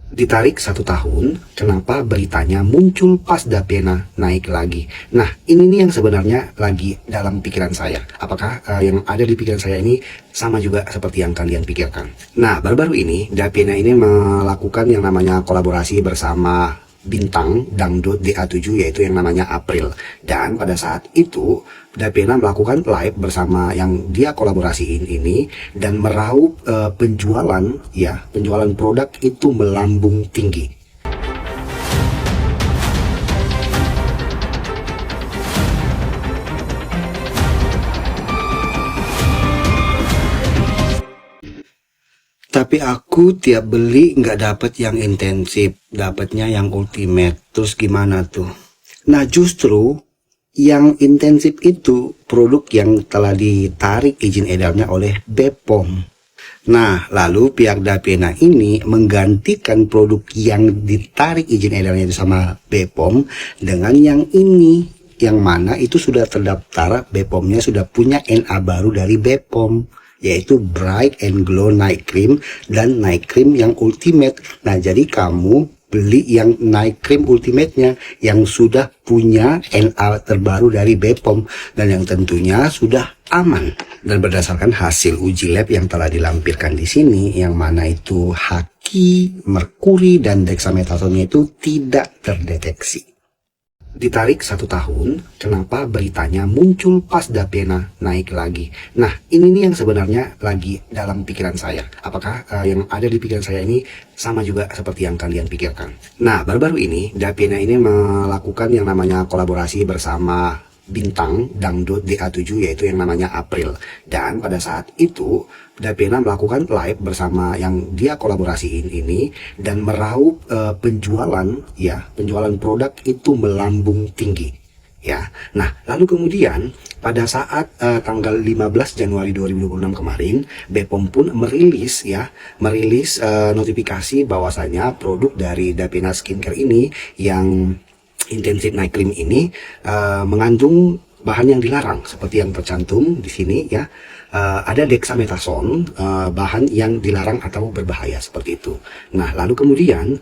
Ditarik 1 tahun, kenapa beritanya muncul pas Dapena naik lagi? Nah, ini nih yang sebenarnya lagi dalam pikiran saya. Apakah yang ada di pikiran saya ini sama juga seperti yang kalian pikirkan? Nah, baru-baru ini Dapena ini melakukan yang namanya kolaborasi bersama bintang dangdut DA7, yaitu yang namanya April. Dan pada saat itu Dapena melakukan live bersama yang dia kolaborasiin ini dan meraup penjualan produk itu melambung tinggi. Tapi aku tiap beli nggak dapet yang intensif, dapetnya yang ultimate. Terus gimana tuh? Nah, justru yang intensif itu produk yang telah ditarik izin edarnya oleh BPOM. Nah, lalu pihak Dapena ini menggantikan produk yang ditarik izin edarnya itu sama BPOM dengan yang ini, yang mana itu sudah terdaftar, BPOM-nya sudah punya NA baru dari BPOM, yaitu Bright and Glow Night Cream dan Night Cream yang ultimate. Nah, jadi kamu beli yang Night Cream ultimate-nya yang sudah punya NA terbaru dari BPOM dan yang tentunya sudah aman. Dan berdasarkan hasil uji lab yang telah dilampirkan di sini, yang mana itu haki, merkuri, dan dexamethasone itu tidak terdeteksi. Ditarik 1 tahun, kenapa beritanya muncul pas Dapena naik lagi? Nah, ini nih yang sebenarnya lagi dalam pikiran saya. Apakah yang ada di pikiran saya ini sama juga seperti yang kalian pikirkan? Nah, baru-baru ini Dapena ini melakukan yang namanya kolaborasi bersama bintang dangdut DA7, yaitu yang namanya April. Dan pada saat itu Dapena melakukan live bersama yang dia kolaborasiin ini dan meraup penjualan produk itu melambung tinggi. Ya. Nah, lalu kemudian pada saat tanggal 15 Januari 2026 kemarin, BPOM pun merilis notifikasi bahwasanya produk dari Dapena Skincare ini yang Intensive Night Cream ini mengandung bahan yang dilarang seperti yang tercantum di sini ya. Ada dexamethasone, bahan yang dilarang atau berbahaya seperti itu. Nah, lalu kemudian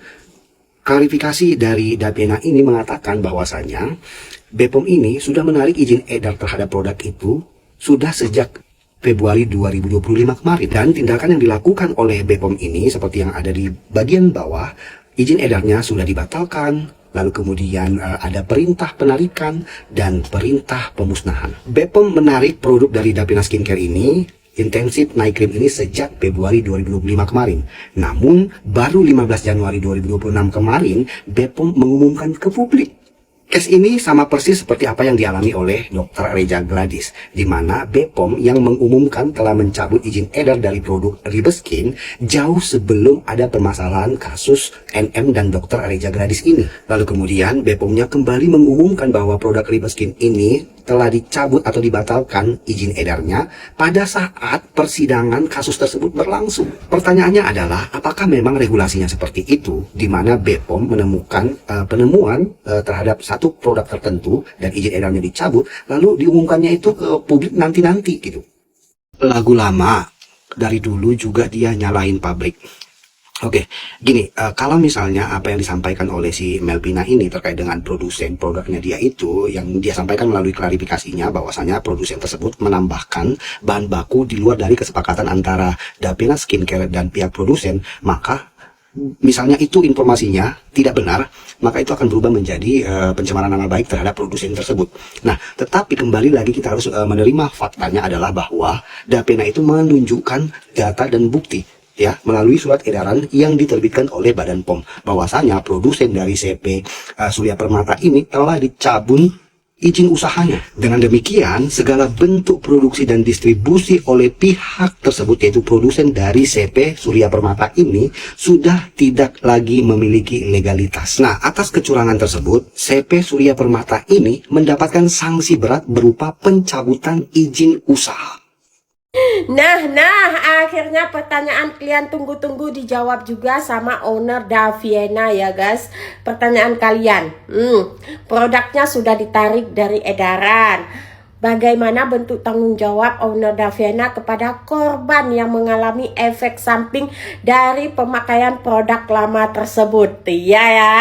klarifikasi dari Dapena ini mengatakan bahwasanya BPOM ini sudah menarik izin edar terhadap produk itu sudah sejak Februari 2025 kemarin, dan tindakan yang dilakukan oleh BPOM ini seperti yang ada di bagian bawah, izin edarnya sudah dibatalkan. Lalu kemudian ada perintah penarikan dan perintah pemusnahan. BPOM menarik produk dari Dapena Skincare ini, Intensive Night Cream ini, sejak Februari 2025 kemarin. Namun baru 15 Januari 2026 kemarin BPOM mengumumkan ke publik. Case ini sama persis seperti apa yang dialami oleh Dr. Reja Gladys, di mana BPOM yang mengumumkan telah mencabut izin edar dari produk Ribeskin jauh sebelum ada permasalahan kasus NM dan Dr. Reja Gladys ini. Lalu kemudian BPOM-nya kembali mengumumkan bahwa produk Ribeskin ini telah dicabut atau dibatalkan izin edarnya pada saat persidangan kasus tersebut berlangsung. Pertanyaannya adalah, apakah memang regulasinya seperti itu, di mana BPOM menemukan penemuan terhadap satu produk tertentu dan izin edarnya dicabut, lalu diumumkannya itu ke publik nanti-nanti gitu. Lagu lama, dari dulu juga dia nyalahin pabrik. Oke, gini, kalau misalnya apa yang disampaikan oleh si Melvina ini terkait dengan produsen produknya dia itu, yang dia sampaikan melalui klarifikasinya bahwasanya produsen tersebut menambahkan bahan baku di luar dari kesepakatan antara Dapena Skincare dan pihak produsen, maka misalnya itu informasinya tidak benar, maka itu akan berubah menjadi pencemaran nama baik terhadap produsen tersebut. Nah, tetapi kembali lagi kita harus menerima faktanya adalah bahwa Dapena itu menunjukkan data dan bukti ya melalui surat edaran yang diterbitkan oleh Badan POM bahwasanya produsen dari CP Surya Permata ini telah dicabut izin usahanya. Dengan demikian, segala bentuk produksi dan distribusi oleh pihak tersebut, yaitu produsen dari CP Surya Permata ini, sudah tidak lagi memiliki legalitas. Nah, atas kecurangan tersebut, CP Surya Permata ini mendapatkan sanksi berat berupa pencabutan izin usaha. Nah, akhirnya pertanyaan kalian tunggu-tunggu dijawab juga sama owner Daviena ya guys. Pertanyaan kalian, produknya sudah ditarik dari edaran, bagaimana bentuk tanggung jawab owner Daviena kepada korban yang mengalami efek samping dari pemakaian produk lama tersebut. Iya ya.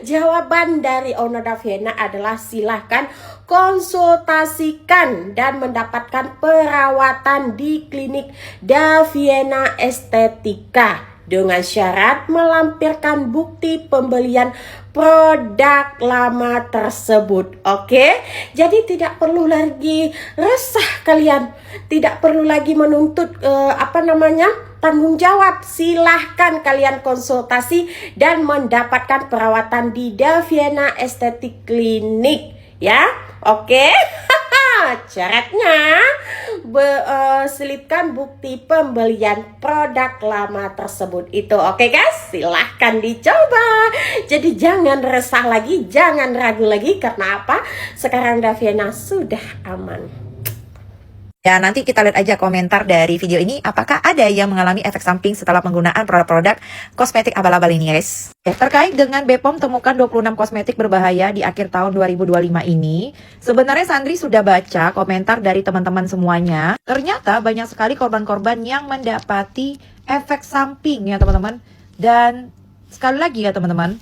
Jawaban dari owner Daviena adalah silahkan konsultasikan dan mendapatkan perawatan di klinik Daviena Estetika dengan syarat melampirkan bukti pembelian produk lama tersebut. Oke, jadi tidak perlu lagi resah kalian, tidak perlu lagi menuntut tanggung jawab. Silahkan kalian konsultasi dan mendapatkan perawatan di Daviena Estetik Klinik ya. Oke. Syaratnya selipkan bukti pembelian produk lama tersebut itu. Oke guys, silahkan dicoba. Jadi jangan resah lagi, jangan ragu lagi. Karena apa? Sekarang Daviena sudah aman. Ya, nanti kita lihat aja komentar dari video ini. Apakah ada yang mengalami efek samping setelah penggunaan produk-produk kosmetik abal-abal ini, guys? Terkait dengan BPOM temukan 26 kosmetik berbahaya di akhir tahun 2025 ini, sebenarnya Sandri sudah baca komentar dari teman-teman semuanya. Ternyata banyak sekali korban-korban yang mendapati efek samping ya, teman-teman. Dan sekali lagi ya, teman-teman.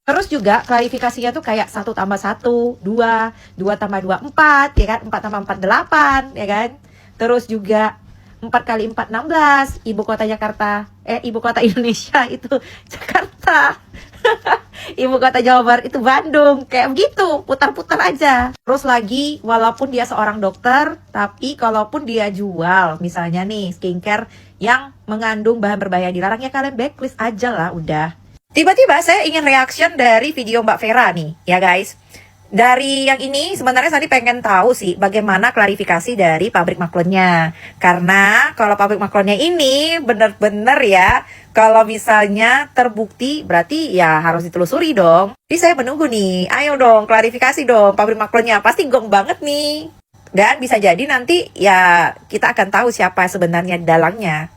Terus juga klarifikasinya tuh kayak 1 tambah 1, 2, 2 tambah 2, 4, ya kan? 4 tambah 4, 8, ya kan? Terus juga 4 kali 4, 16, ibu kota Indonesia itu Jakarta. Ibu kota Jawa Barat itu Bandung. Kayak begitu, putar-putar aja. Terus lagi, walaupun dia seorang dokter, tapi kalaupun dia jual, misalnya nih, skincare yang mengandung bahan berbahaya dilarang, ya kalian backlist aja lah, udah. Tiba-tiba saya ingin reaction dari video Mbak Vera nih, ya guys. Dari yang ini sebenarnya Sandi pengen tahu sih bagaimana klarifikasi dari pabrik maklonnya. Karena kalau pabrik maklonnya ini bener-bener ya, kalau misalnya terbukti berarti ya harus ditelusuri dong. Jadi saya menunggu nih, ayo dong klarifikasi dong pabrik maklonnya, pasti gong banget nih. Dan bisa jadi nanti ya kita akan tahu siapa sebenarnya dalangnya.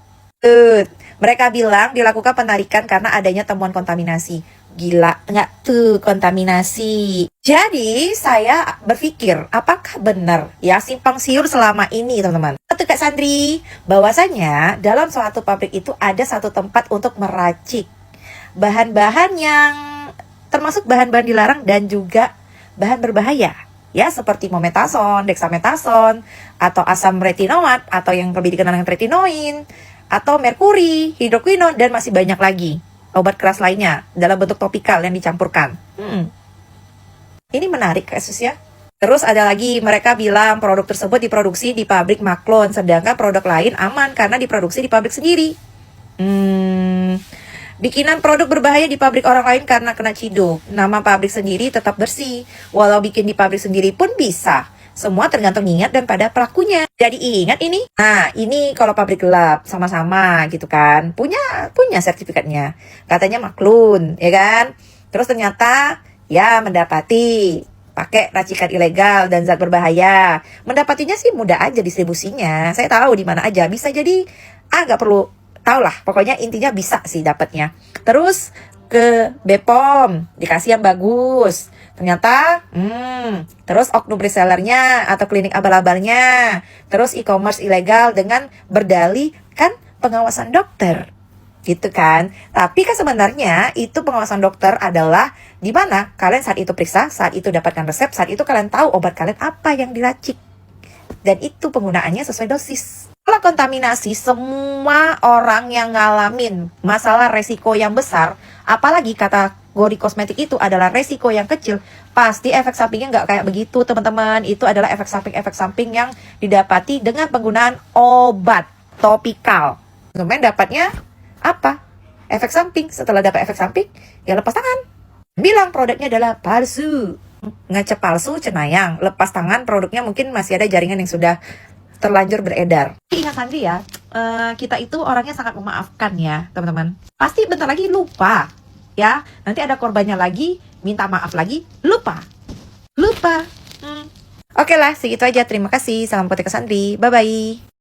Mereka bilang dilakukan penarikan karena adanya temuan kontaminasi. Gila nggak tuh kontaminasi? Jadi saya berpikir apakah benar ya simpang siur selama ini teman-teman? Kata Kak Sandri bahwasanya dalam suatu pabrik itu ada satu tempat untuk meracik bahan-bahan yang termasuk bahan-bahan dilarang dan juga bahan berbahaya. Ya seperti mometasone, dexamethasone, atau asam retinoat, atau yang lebih dikenal dengan retinoin, atau merkuri, hidroquinone, dan masih banyak lagi obat keras lainnya dalam bentuk topikal yang dicampurkan. Ini menarik kasusnya. Terus ada lagi mereka bilang produk tersebut diproduksi di pabrik maklon, sedangkan produk lain aman karena diproduksi di pabrik sendiri. Bikinan produk berbahaya di pabrik orang lain karena kena ciduk. Nama pabrik sendiri tetap bersih, walau bikin di pabrik sendiri pun bisa. Semua tergantung niat dan pada pelakunya. Jadi ingat ini. Nah, ini kalau pabrik gelap sama-sama gitu kan. Punya sertifikatnya. Katanya maklun, ya kan? Terus ternyata ya mendapati pakai racikan ilegal dan zat berbahaya. Mendapatinya sih mudah aja distribusinya. Saya tahu di mana aja. Bisa jadi nggak perlu tahu lah. Pokoknya intinya bisa sih dapatnya. Terus ke BPOM dikasih yang bagus. Ternyata, terus oknum resellernya atau klinik abal-abalnya, terus e-commerce ilegal dengan berdalih kan pengawasan dokter, gitu kan? Tapi kan sebenarnya itu pengawasan dokter adalah di mana kalian saat itu periksa, saat itu dapatkan resep, saat itu kalian tahu obat kalian apa yang diracik, dan itu penggunaannya sesuai dosis. Kalau kontaminasi, semua orang yang ngalamin masalah resiko yang besar, apalagi kategori kosmetik itu adalah resiko yang kecil, pasti efek sampingnya nggak kayak begitu teman-teman. Itu adalah efek samping yang didapati dengan penggunaan obat topikal. Kemudian dapatnya apa? Efek samping. Setelah dapat efek samping, ya lepas tangan. Bilang produknya adalah palsu. Ngecep palsu, cenayang. Lepas tangan produknya mungkin masih ada jaringan yang sudah terlanjur beredar. Ingat Sandri ya, kita itu orangnya sangat memaafkan ya teman-teman. Pasti bentar lagi lupa ya. Nanti ada korbannya lagi, minta maaf lagi, lupa. Oke lah, segitu aja. Terima kasih. Salam Potek Sandri. Bye-bye.